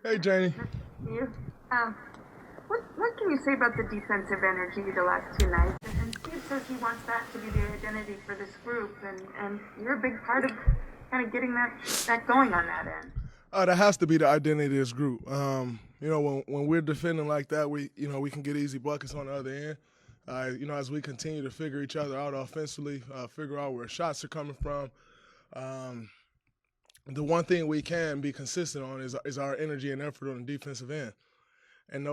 Hey, Janie. You. Um, what can you say about the defensive energy the last two nights? And Steve says he wants that to be the identity for this group, and you're a big part of kind of getting that going on that end. That has to be the identity of this group. When we're defending like that, we can get easy buckets on the other end. As we continue to figure each other out offensively, figure out where shots are coming from. Um, the one thing we can be consistent on is our energy and effort on the defensive end. And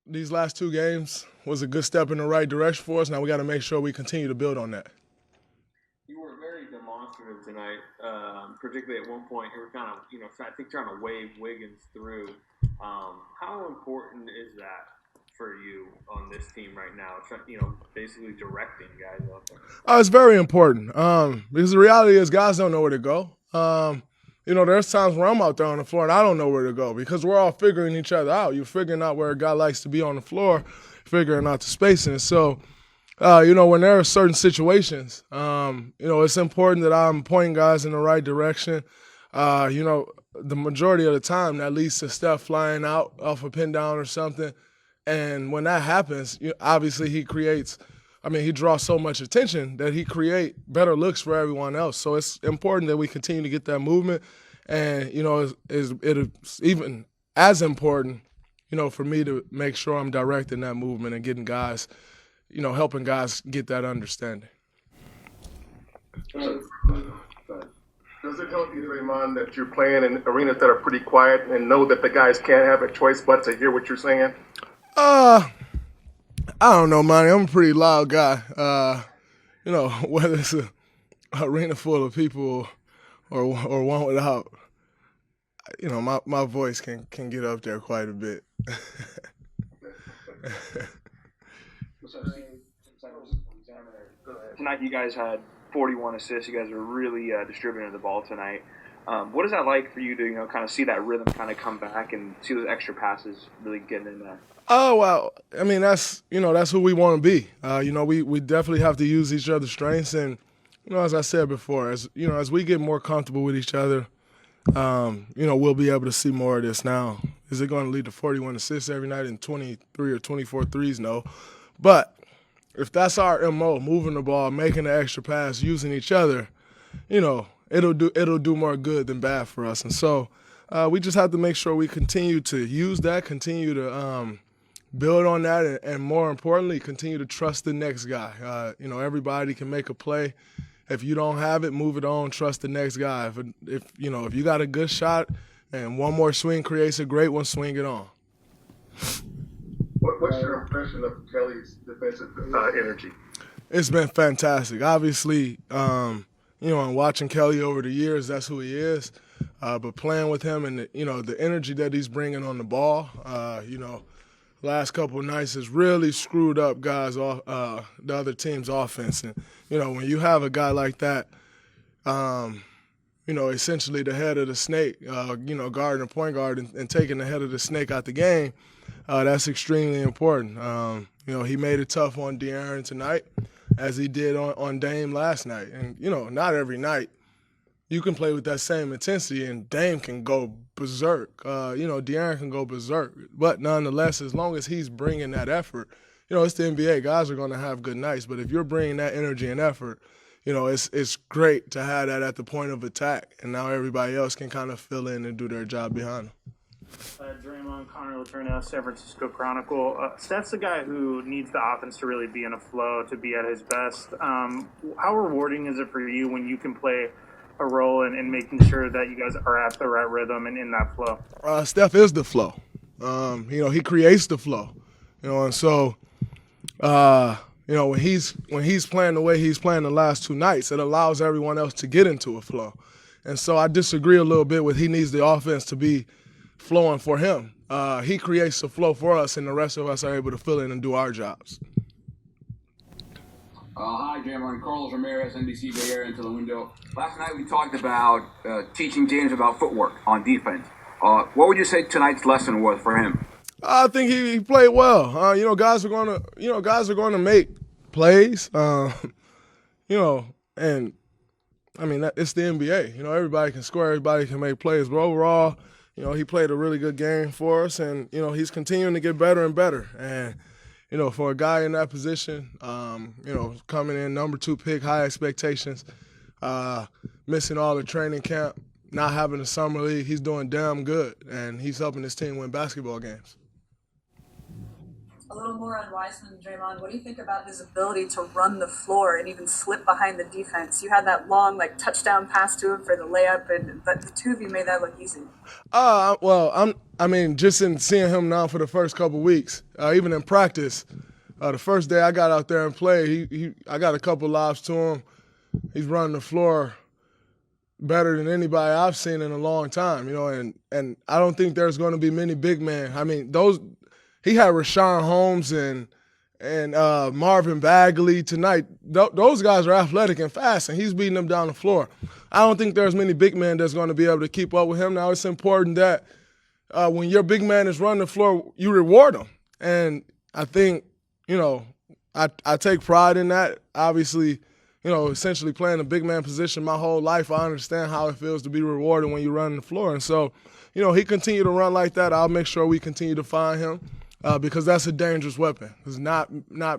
these last two games was a good step in the right direction for us. Now we got to make sure we continue to build on that. You were very demonstrative tonight, particularly at one point. You were kind of, I think trying to wave Wiggins through. How important is that for you on this team right now? Basically directing guys out there. It's very important because the reality is guys don't know where to go. There's times where I'm out there on the floor and I don't know where to go because we're all figuring each other out. You're figuring out where a guy likes to be on the floor, figuring out the spacing. So, when there are certain situations, it's important that I'm pointing guys in the right direction. The majority of the time that leads to Steph flying out off a pin down or something. And when that happens, obviously he draws so much attention that he create better looks for everyone else. So it's important that we continue to get that movement. And, it's even as important, for me to make sure I'm directing that movement and getting guys, helping guys get that understanding. Does it help you, Draymond, that you're playing in arenas that are pretty quiet and know that the guys can't have a choice but to hear what you're saying? I don't know, Monty. I'm a pretty loud guy. Whether it's an arena full of people or one without, my voice can get up there quite a bit. Tonight you guys had 41 assists. You guys were really distributing the ball tonight. What is that like for you to kind of see that rhythm kind of come back and see those extra passes really getting in there? Oh, well, that's who we want to be. We definitely have to use each other's strengths. And, as I said before, as we get more comfortable with each other, we'll be able to see more of this now. Is it going to lead to 41 assists every night and 23 or 24 threes? No. But if that's our MO, moving the ball, making the extra pass, using each other, it'll do more good than bad for us. And so we just have to make sure we continue to use that, continue to build on that, and more importantly, continue to trust the next guy. Everybody can make a play. If you don't have it, move it on. Trust the next guy. If you got a good shot and one more swing creates a great one, swing it on. What's your impression of Kelly's defensive energy? It's been fantastic. Obviously, and watching Kelly over the years, that's who he is. But playing with him and the energy that he's bringing on the ball, last couple of nights has really screwed up guys off the other team's offense. And when you have a guy like that, essentially the head of the snake, guarding a point guard and taking the head of the snake out the game, that's extremely important. He made it tough on De'Aaron tonight, as he did on Dame last night. And not every night you can play with that same intensity, and Dame can go berserk. De'Aaron can go berserk. But nonetheless, as long as he's bringing that effort, it's the NBA. Guys are going to have good nights. But if you're bringing that energy and effort, it's great to have that at the point of attack. And now everybody else can kind of fill in and do their job behind them. Draymond, Connor Letourneau, San Francisco Chronicle. Steph's the guy who needs the offense to really be in a flow, to be at his best. How rewarding is it for you when you can play a role in making sure that you guys are at the right rhythm and in that flow? Steph is the flow. He creates the flow. And so, when he's playing the way he's playing the last two nights, it allows everyone else to get into a flow. And so I disagree a little bit with he needs the offense to be flowing for him. He creates the flow for us, and the rest of us are able to fill in and do our jobs. Hi, Draymond. Carlos Ramirez, NBC Bay Area in Telemundo. Last night we talked about teaching James about footwork on defense. What would you say tonight's lesson was for him? I think he played well. Guys are going to make plays. And I mean, it's the NBA. You know, everybody can score, everybody can make plays. But overall, you know, he played a really good game for us, and, you know, he's continuing to get better and better. And, you know, for a guy in that position, you know, coming in number 2 pick, high expectations, missing all the training camp, not having a summer league, he's doing damn good, and he's helping his team win basketball games. A little more on Wiseman, Draymond. What do you think about his ability to run the floor and even slip behind the defense? You had that long, touchdown pass to him for the layup, but the two of you made that look easy. Well, I mean, just in seeing him now for the first couple weeks, even in practice, the first day I got out there and played, I got a couple lobs to him. He's running the floor better than anybody I've seen in a long time, you know, and I don't think there's going to be many big men. I mean, he had Rashawn Holmes and Marvin Bagley tonight. Those guys are athletic and fast, and he's beating them down the floor. I don't think there's many big men that's going to be able to keep up with him. Now, it's important that when your big man is running the floor, you reward him. And I think, you know, I take pride in that. Obviously, you know, essentially playing a big man position my whole life, I understand how it feels to be rewarded when you run the floor. And so, you know, he continued to run like that. I'll make sure we continue to find him because that's a dangerous weapon. It's not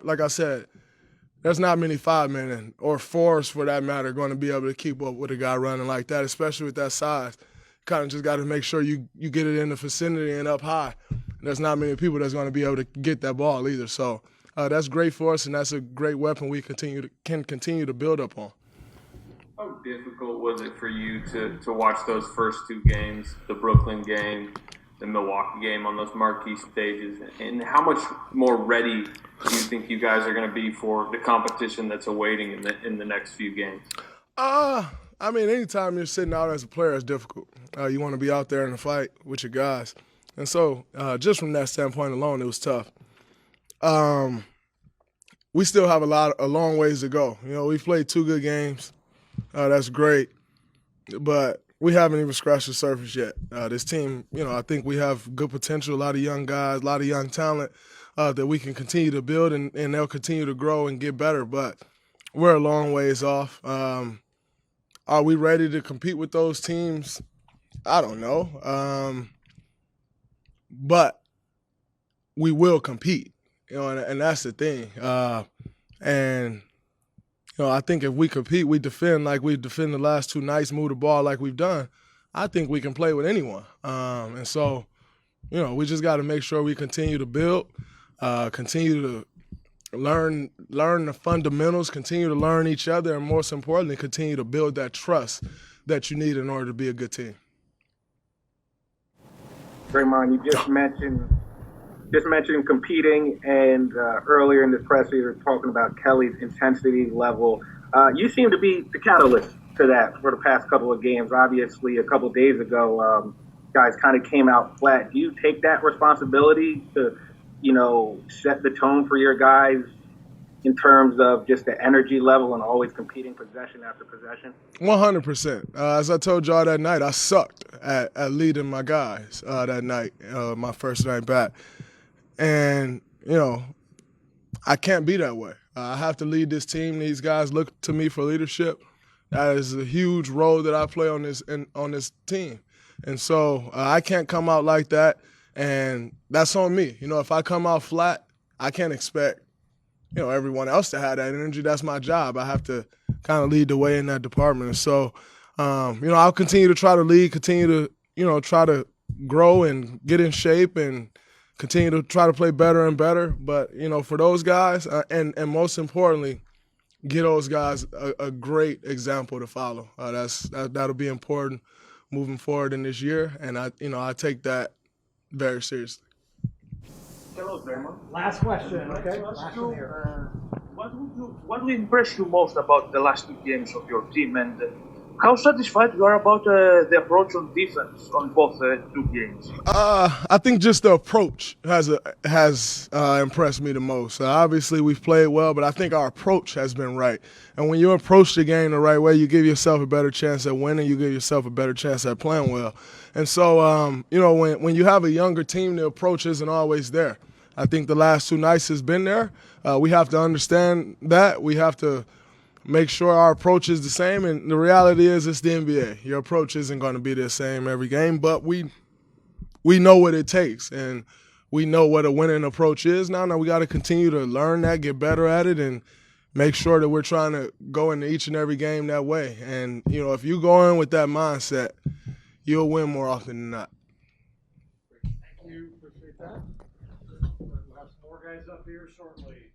like I said, there's not many 5-men or 4s for that matter going to be able to keep up with a guy running like that, especially with that size. Kind of just got to make sure you get it in the vicinity and up high. There's not many people that's going to be able to get that ball either. So that's great for us, and that's a great weapon we can continue to build upon. How difficult was it for you to watch those first 2 games, the Brooklyn game, the Milwaukee game on those marquee stages, and how much more ready do you think you guys are going to be for the competition that's awaiting in the next few games? I mean, anytime you're sitting out as a player, it's difficult. You want to be out there in the fight with your guys. And so just from that standpoint alone, it was tough. We still have a long ways to go. You know, we've played 2 good games. That's great. But we haven't even scratched the surface yet. This team, you know, I think we have good potential, a lot of young guys, a lot of young talent that we can continue to build, and they'll continue to grow and get better. But we're a long ways off. Are we ready to compete with those teams? I don't know. But we will compete, you know, and that's the thing. And, you know, I think if we compete, we defend like we've defended the last 2 nights, move the ball like we've done, I think we can play with anyone. And so, you know, we just got to make sure we continue to build, continue to learn the fundamentals, continue to learn each other, and most importantly, continue to build that trust that you need in order to be a good team. Draymond, you just mentioned competing, and earlier in the presser you were talking about Kelly's intensity level. You seem to be the catalyst to that for the past couple of games. Obviously, a couple of days ago, guys kind of came out flat. Do you take that responsibility to, you know, set the tone for your guys in terms of just the energy level and always competing possession after possession? 100%. As I told y'all that night, I sucked at leading my guys that night, my first night back. And, you know, I can't be that way. I have to lead this team. These guys look to me for leadership. That is a huge role that I play on this team. And so I can't come out like that, and that's on me. You know, if I come out flat, I can't expect, you know, everyone else to have that energy. That's my job. I have to kind of lead the way in that department. And so, you know, I'll continue to try to lead, continue to, you know, try to grow and get in shape and continue to try to play better and better. But, you know, for those guys, and most importantly, get those guys a great example to follow. That'll be important moving forward in this year. And I take that very seriously. Hello, Draymond. Last question, okay? Last one here. What will impress you most about the last 2 games of your team, and how satisfied you are about the approach on defense on both 2 games? I think just the approach has impressed me the most. Obviously, we've played well, but I think our approach has been right. And when you approach the game the right way, you give yourself a better chance at winning. You give yourself a better chance at playing well. And so, you know, when you have a younger team, the approach isn't always there. I think the last 2 nights has been there. We have to understand that. We have to make sure our approach is the same. And the reality is it's the NBA. Your approach isn't going to be the same every game, but we know what it takes, and we know what a winning approach is. Now we got to continue to learn that, get better at it, and make sure that we're trying to go into each and every game that way. And, if you go in with that mindset, you'll win more often than not. Thank you. Appreciate that. We'll have some more guys up here shortly.